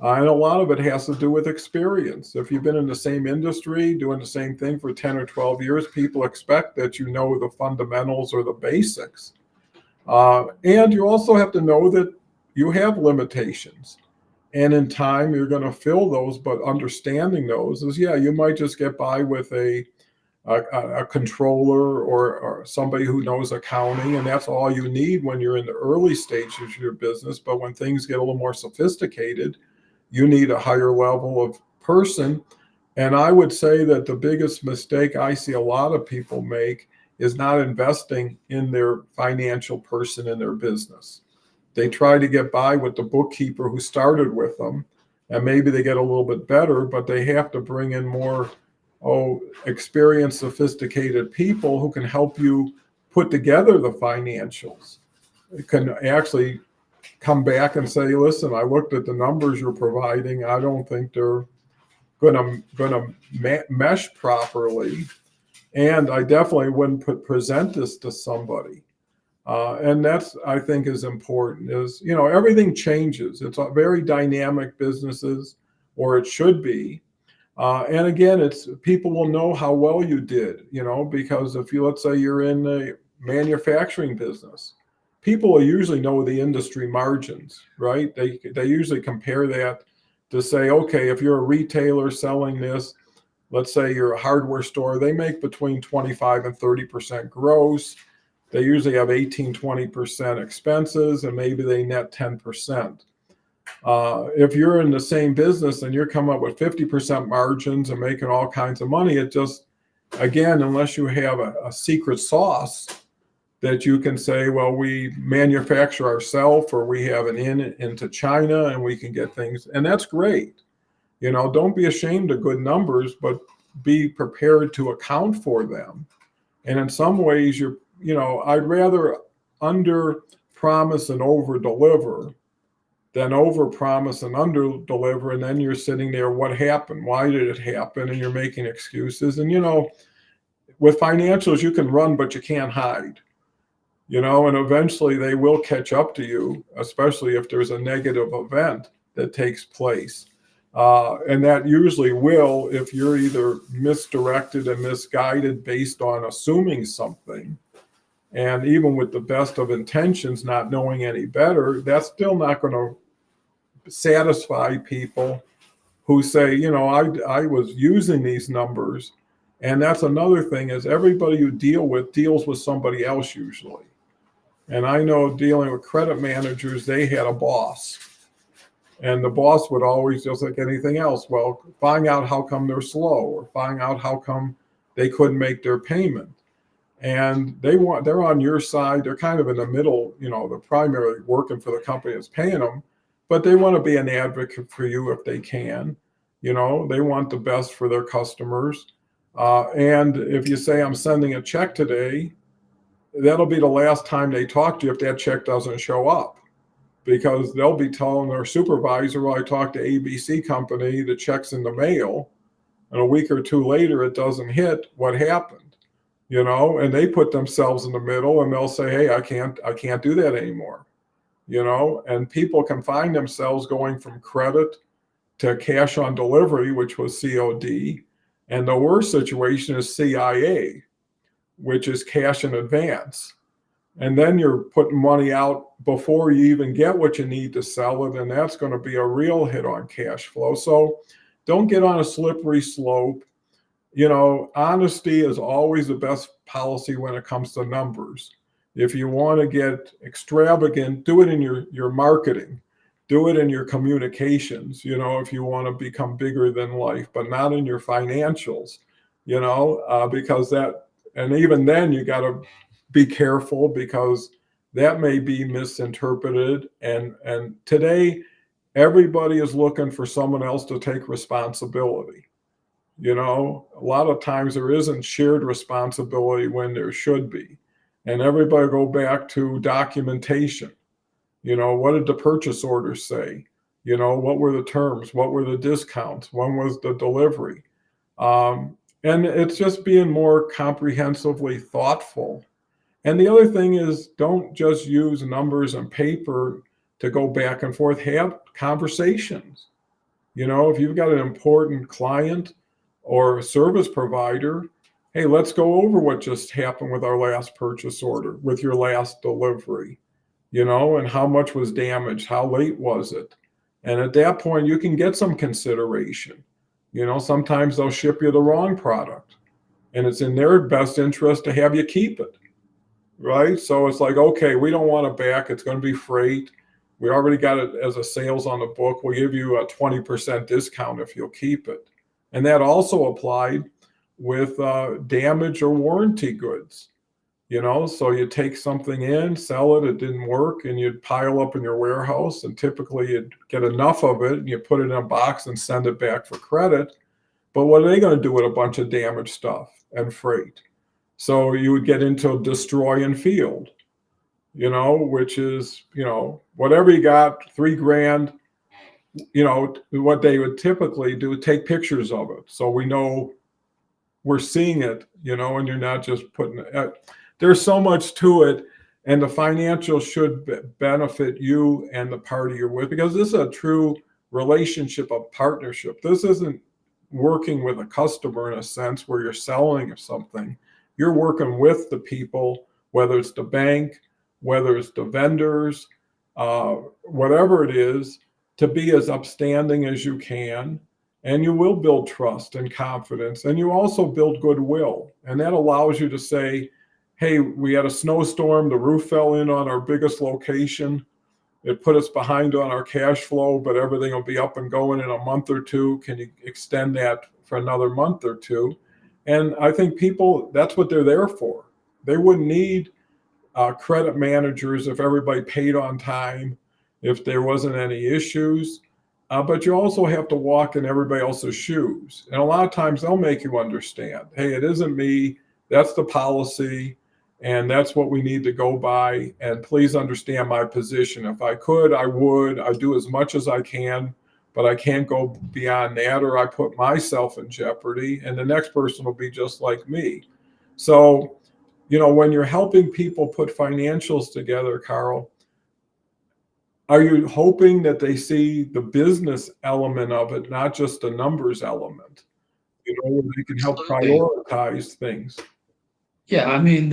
And a lot of it has to do with experience. If you've been in the same industry, doing the same thing for 10 or 12 years, people expect that you know the fundamentals or the basics. And you also have to know that you have limitations. And in time, you're going to fill those, but understanding those is, you might just get by with a controller or somebody who knows accounting, and that's all you need when you're in the early stages of your business. But when things get a little more sophisticated, you need a higher level of person. And I would say that the biggest mistake I see a lot of people make is not investing in their financial person in their business. They try to get by with the bookkeeper who started with them, and maybe they get a little bit better, but they have to bring in more experienced, sophisticated people who can help you put together the financials. It can actually come back and say, listen, I looked at the numbers you're providing. I don't think they're going to mesh properly. And I definitely wouldn't present this to somebody. And that's, I think, is important, is, everything changes. It's a very dynamic businesses, or it should be. And again, it's people will know how well you did, because if let's say you're in a manufacturing business, people will usually know the industry margins, right? They usually compare that to say, okay, if you're a retailer selling this, let's say you're a hardware store, they make between 25 and 30% gross. They usually have 18-20% expenses, and maybe they net 10%. If you're in the same business and you're coming up with 50% margins and making all kinds of money, it just, again, unless you have a secret sauce that you can say, well, we manufacture ourselves, or we have an into China and we can get things, and that's great. Don't be ashamed of good numbers, but be prepared to account for them. And in some ways, I'd rather under promise and over deliver than over promise and under deliver. And then you're sitting there, what happened? Why did it happen? And you're making excuses. And, with financials, you can run, but you can't hide, and eventually they will catch up to you, especially if there's a negative event that takes place. And that usually will, if you're either misdirected and misguided based on assuming something, and even with the best of intentions, not knowing any better, that's still not going to satisfy people who say, I was using these numbers. And that's another thing, is everybody you deal with deals with somebody else usually. And I know dealing with credit managers, they had a boss. And the boss would always, just like anything else, well, find out how come they're slow, or find out how come they couldn't make their payment. And they're on your side. They're kind of in the middle, they're primarily working for the company that's paying them, but they want to be an advocate for you if they can. They want the best for their customers. And if you say, I'm sending a check today, that'll be the last time they talk to you if that check doesn't show up, because they'll be telling their supervisor, well, I talked to ABC company, the check's in the mail, and a week or two later it doesn't hit. What happened? And they put themselves in the middle, and they'll say, hey, I can't do that anymore. And people can find themselves going from credit to cash on delivery, which was COD. And the worst situation is CIA, which is cash in advance. And then you're putting money out before you even get what you need to sell it. And that's going to be a real hit on cash flow. So don't get on a slippery slope. Honesty is always the best policy when it comes to numbers. If you want to get extravagant, do it in your marketing, do it in your communications, if you want to become bigger than life, but not in your financials, because and even then you got to be careful, because that may be misinterpreted. And today, everybody is looking for someone else to take responsibility. A lot of times there isn't shared responsibility when there should be. And everybody go back to documentation. What did the purchase order say? What were the terms? What were the discounts? When was the delivery? And it's just being more comprehensively thoughtful. And the other thing is, don't just use numbers and paper to go back and forth. Have conversations. If you've got an important client or service provider, hey, let's go over what just happened with our last purchase order, with your last delivery, and how much was damaged, how late was it? And at that point, you can get some consideration. Sometimes they'll ship you the wrong product, and it's in their best interest to have you keep it, right? So it's like, okay, we don't want it back. It's going to be freight. We already got it as a sales on the book. We'll give you a 20% discount if you'll keep it. And that also applied with damage or warranty goods. So you take something in, sell it, it didn't work, and you'd pile up in your warehouse, and typically you'd get enough of it and you put it in a box and send it back for credit. But what are they going to do with a bunch of damaged stuff and freight? So you would get into destroy and field, which is, whatever you got, $3,000, what they would typically do, take pictures of it. So we know we're seeing it, and you're not just putting it. There's so much to it, and the financial should benefit you and the party you're with, because this is a true relationship of partnership. This isn't working with a customer in a sense where you're selling something. You're working with the people, whether it's the bank, whether it's the vendors, whatever it is, to be as upstanding as you can. And you will build trust and confidence, and you also build goodwill. And that allows you to say, hey, we had a snowstorm, the roof fell in on our biggest location. It put us behind on our cash flow, but everything will be up and going in a month or two. Can you extend that for another month or two? And I think people, that's what they're there for. They wouldn't need credit managers if everybody paid on time, if there wasn't any issues. But you also have to walk in everybody else's shoes. And a lot of times they'll make you understand, hey, it isn't me, that's the policy, and that's what we need to go by. And please understand my position. If I could, I would. I do as much as I can, but I can't go beyond that, or I put myself in jeopardy, and the next person will be just like me. So, when you're helping people put financials together, Karl, are you hoping that they see the business element of it, not just the numbers element? Where they can help Absolutely. prioritize things. Yeah, I mean,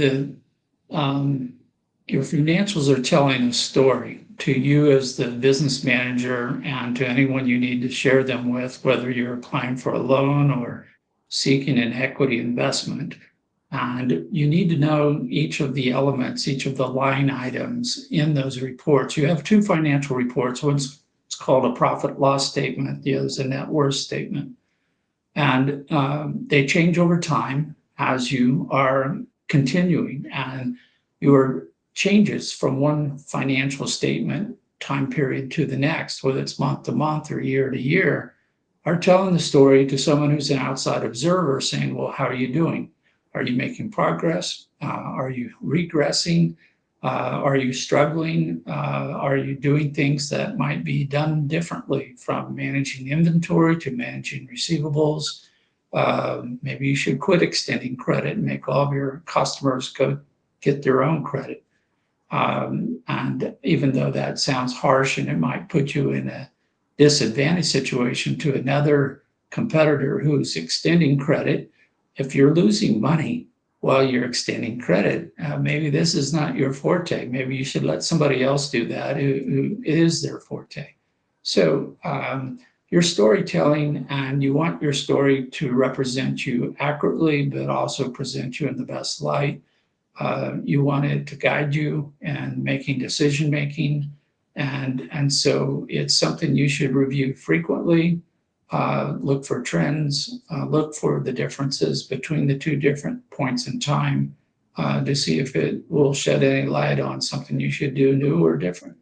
your financials are telling a story to you as the business manager and to anyone you need to share them with, whether you're applying for a loan or seeking an equity investment. And you need to know each of the elements, each of the line items in those reports. You have two financial reports. One's it's called a profit loss statement, the other is a net worth statement. And they change over time as you are continuing, and your changes from one financial statement time period to the next, whether it's month to month or year to year, are telling the story to someone who's an outside observer saying, well, how are you doing? Are you making progress? Are you regressing? Are you struggling? Are you doing things that might be done differently, from managing inventory to managing receivables? Maybe you should quit extending credit and make all of your customers go get their own credit. And even though that sounds harsh and it might put you in a disadvantaged situation to another competitor who's extending credit, if you're losing money while you're extending credit, maybe this is not your forte. Maybe you should let somebody else do that who is their forte. So your storytelling, and you want your story to represent you accurately, but also present you in the best light. You want it to guide you in making decision making, and so it's something you should review frequently. Look for trends, look for the differences between the two different points in time, to see if it will shed any light on something you should do new or different.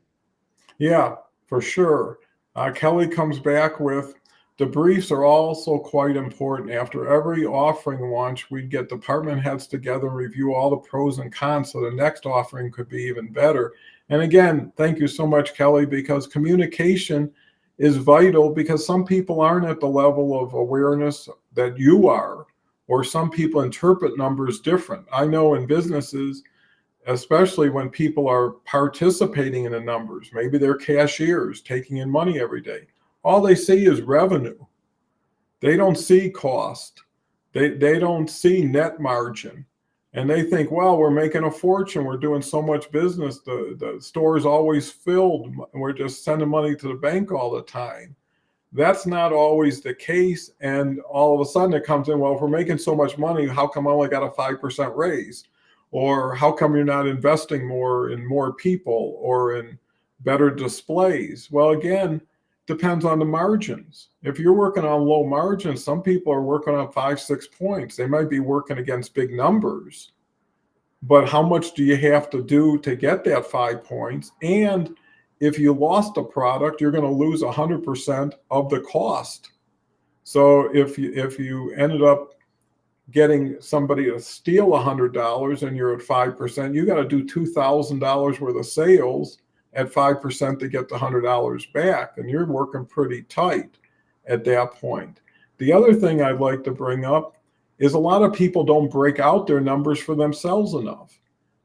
Yeah, for sure. Kelly comes back with the briefs are also quite important. After every offering launch, we'd get department heads together and review all the pros and cons so the next offering could be even better. And again, thank you so much, Kelly, because communication is vital, because some people aren't at the level of awareness that you are, or some people interpret numbers different. I know in businesses, especially when people are participating in the numbers, maybe they're cashiers taking in money every day. All they see is revenue. They don't see cost. They don't see net margin. And they think, well, we're making a fortune. We're doing so much business. The store is always filled. We're just sending money to the bank all the time. That's not always the case. And all of a sudden it comes in, well, if we're making so much money, how come I only got a 5% raise? Or how come you're not investing more in more people or in better displays? Well, again, depends on the margins. If you're working on low margins, some people are working on 5-6 points. They might be working against big numbers, but how much do you have to do to get that 5 points? And if you lost a product, you're going to lose 100% of the cost. So if you ended up getting somebody to steal $100 and you're at 5%, you got to do $2,000 worth of sales at 5% to get the $100 back, and you're working pretty tight at that point. The other thing I'd like to bring up is a lot of people don't break out their numbers for themselves enough.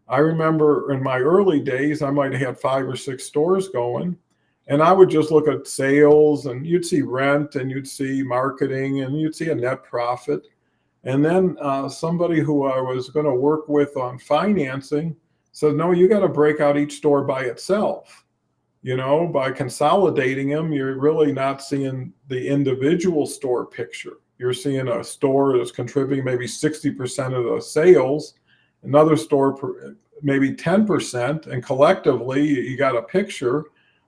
I remember in my early days, I might have had 5 or 6 stores going, and I would just look at sales, and you'd see rent, and you'd see marketing, and you'd see a net profit. And then somebody who I was going to work with on financing said, no, you got to break out each store by itself. By consolidating them, you're really not seeing the individual store picture. You're seeing a store that's contributing maybe 60% of the sales, another store maybe 10%, and collectively you got a picture,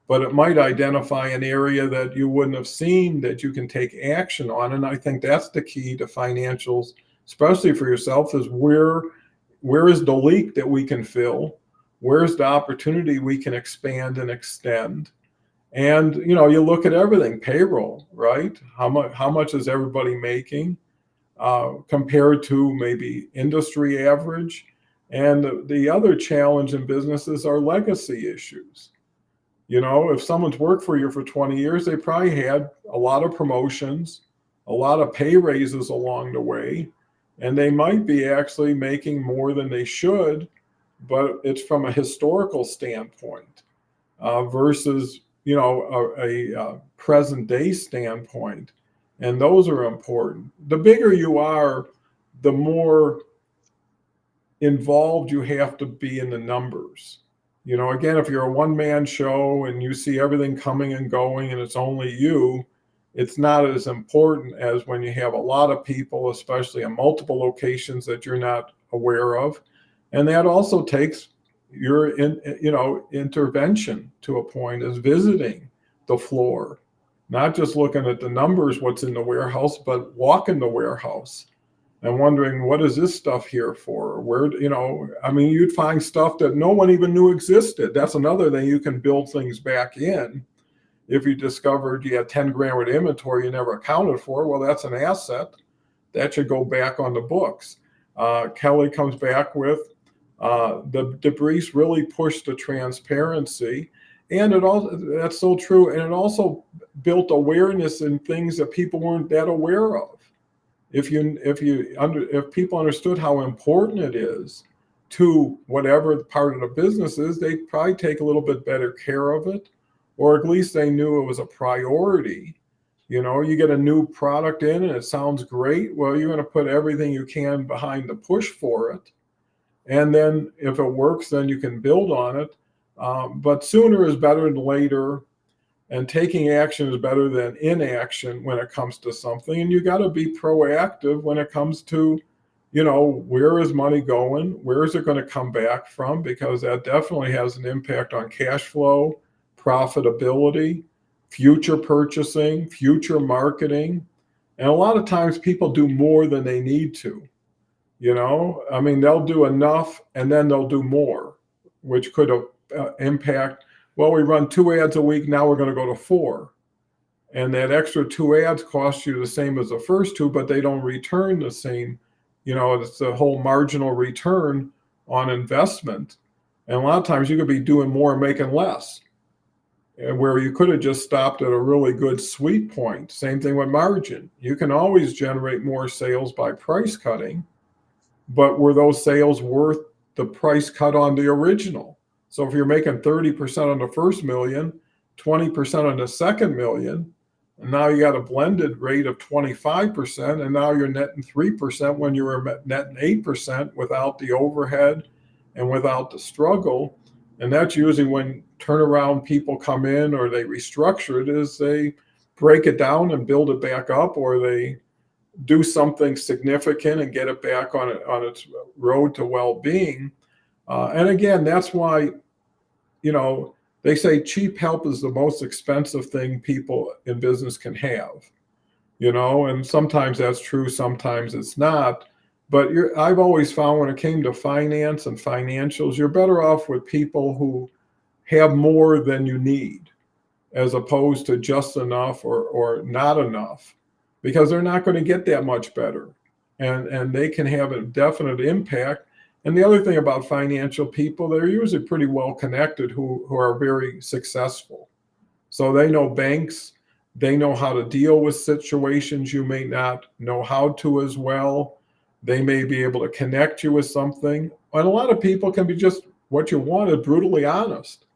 but it might identify an area that you wouldn't have seen that you can take action on. And I think that's the key to financials, especially for yourself, is where is the leak that we can fill? Where's the opportunity we can expand and extend? And, you look at everything, payroll, right? How much is everybody making compared to maybe industry average? And the other challenge in businesses are legacy issues. If someone's worked for you for 20 years, they probably had a lot of promotions, a lot of pay raises along the way, and they might be actually making more than they should, but it's from a historical standpoint. versus, a present day standpoint. And those are important. The bigger you are, the more involved you have to be in the numbers. Again, if you're a one-man show and you see everything coming and going and it's only you, it's not as important as when you have a lot of people, especially in multiple locations that you're not aware of. And that also takes your intervention to a point, is visiting the floor, not just looking at the numbers, what's in the warehouse, but walking the warehouse and wondering, what is this stuff here for? Where, you'd find stuff that no one even knew existed. That's another thing. You can build things back in. If you discovered you had 10 grand worth of inventory you never accounted for, well, that's an asset. That should go back on the books. Kelly comes back with the debris really pushed the transparency. And that's so true. And it also built awareness in things that people weren't that aware of. If people understood how important it is to whatever part of the business is, they'd probably take a little bit better care of it, or at least they knew it was a priority. You get a new product in and it sounds great. Well, you're going to put everything you can behind the push for it. And then if it works, then you can build on it. But sooner is better than later. And taking action is better than inaction when it comes to something. And you got to be proactive when it comes to, where is money going? Where is it going to come back from? Because that definitely has an impact on cash flow, profitability, future purchasing, future marketing. And a lot of times people do more than they need to. They'll do enough and then they'll do more, which could impact. Well, we run 2 ads a week. Now we're going to go to 4. And that extra 2 ads cost you the same as the first 2, but they don't return the same. It's the whole marginal return on investment. And a lot of times you could be doing more and making less, where you could have just stopped at a really good sweet point. Same thing with margin. You can always generate more sales by price cutting, but were those sales worth the price cut on the original? So if you're making 30% on the first million, 20% on the second million, and now you got a blended rate of 25%, and now you're netting 3% when you were netting 8% without the overhead and without the struggle. And that's usually when turnaround people come in or they restructure it, is they break it down and build it back up, or they do something significant and get it back on its road to well-being. And again, that's why, they say cheap help is the most expensive thing people in business can have, and sometimes that's true, sometimes it's not. But I've always found when it came to finance and financials, you're better off with people who have more than you need, as opposed to just enough or not enough, because they're not going to get that much better. And they can have a definite impact. And the other thing about financial people, they're usually pretty well connected who are very successful. So they know banks, they know how to deal with situations you may not know how to as well. They may be able to connect you with something. And a lot of people can be just what you want is brutally honest.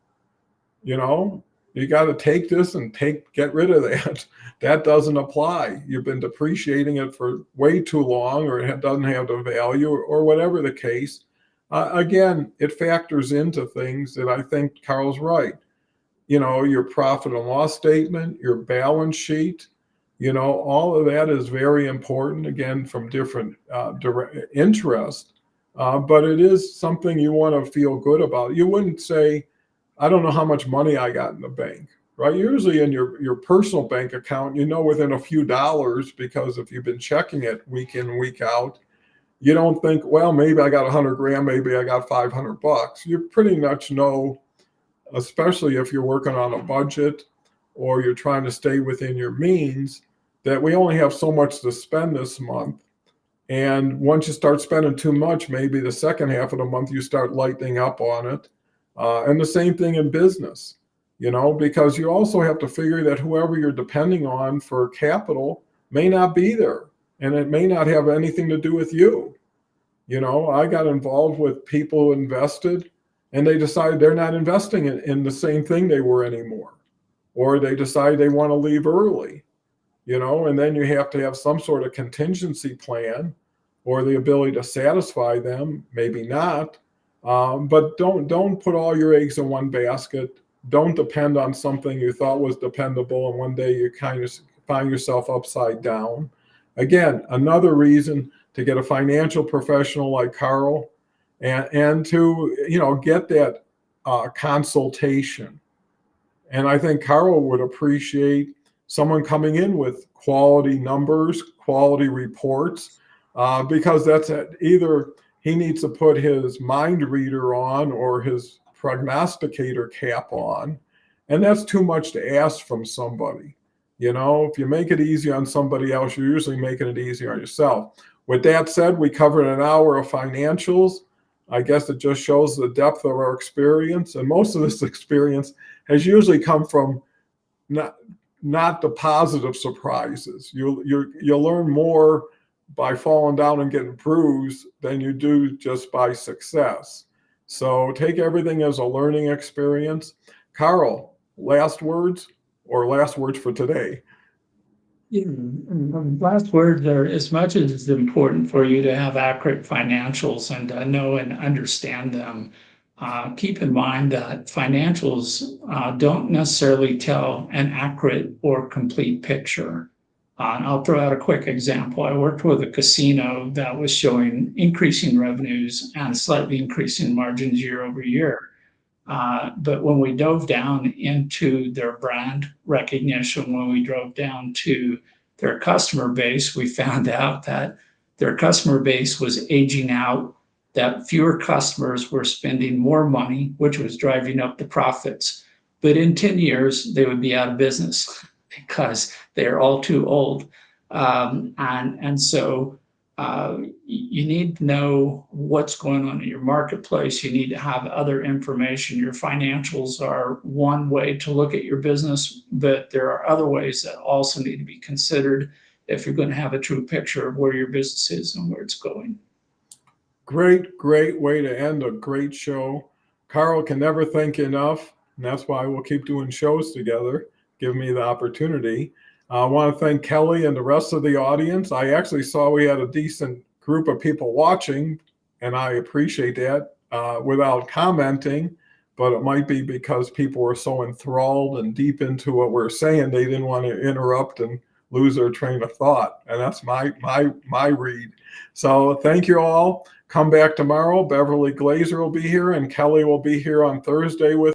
You got to take this and get rid of that. That doesn't apply. You've been depreciating it for way too long, or it doesn't have the value, or whatever the case. Again, it factors into things that I think Karl's right. Your profit and loss statement, your balance sheet, all of that is very important, again, from different interests. But it is something you want to feel good about. You wouldn't say, I don't know how much money I got in the bank, right? Usually in your personal bank account, within a few dollars, because if you've been checking it week in, week out, you don't think, well, maybe I got 100 grand, maybe I got $500. You pretty much know, especially if you're working on a budget or you're trying to stay within your means, that we only have so much to spend this month. And once you start spending too much, maybe the second half of the month, you start lightening up on it. And the same thing in business, because you also have to figure that whoever you're depending on for capital may not be there, and it may not have anything to do with you. I got involved with people who invested, and they decide they're not investing in the same thing they were anymore, or they decide they want to leave early, and then you have to have some sort of contingency plan or the ability to satisfy them, maybe not. But don't put all your eggs in one basket. Don't depend on something you thought was dependable, and one day you kind of find yourself upside down. Again, another reason to get a financial professional like Karl, and to get that consultation. And I think Karl would appreciate someone coming in with quality numbers, quality reports, because that's either he needs to put his mind reader on or his prognosticator cap on. And that's too much to ask from somebody. If you make it easy on somebody else, you're usually making it easy on yourself. With that said, we covered an hour of financials. I guess it just shows the depth of our experience. And most of this experience has usually come from not the positive surprises. You'll learn more by falling down and getting bruised than you do just by success. So take everything as a learning experience. Karl, last words for today? Yeah, last words are, as much as it's important for you to have accurate financials and know and understand them, keep in mind that financials don't necessarily tell an accurate or complete picture. I'll throw out a quick example. I worked with a casino that was showing increasing revenues and slightly increasing margins year over year. But when we dove down into their brand recognition, when we drove down to their customer base, we found out that their customer base was aging out, that fewer customers were spending more money, which was driving up the profits. But in 10 years, they would be out of business because they're all too old. And so you need to know what's going on in your marketplace. You need to have other information. Your financials are one way to look at your business, but there are other ways that also need to be considered if you're going to have a true picture of where your business is and where it's going. Great way to end a great show. Karl can never thank you enough, and that's why we'll keep doing shows together. Give me the opportunity. I want to thank Kelly and the rest of the audience. I actually saw we had a decent group of people watching, and I appreciate that without commenting, but it might be because people were so enthralled and deep into what we're saying, they didn't want to interrupt and lose their train of thought. And that's my read. So thank you all. Come back tomorrow. Beverly Glazer will be here, and Kelly will be here on Thursday with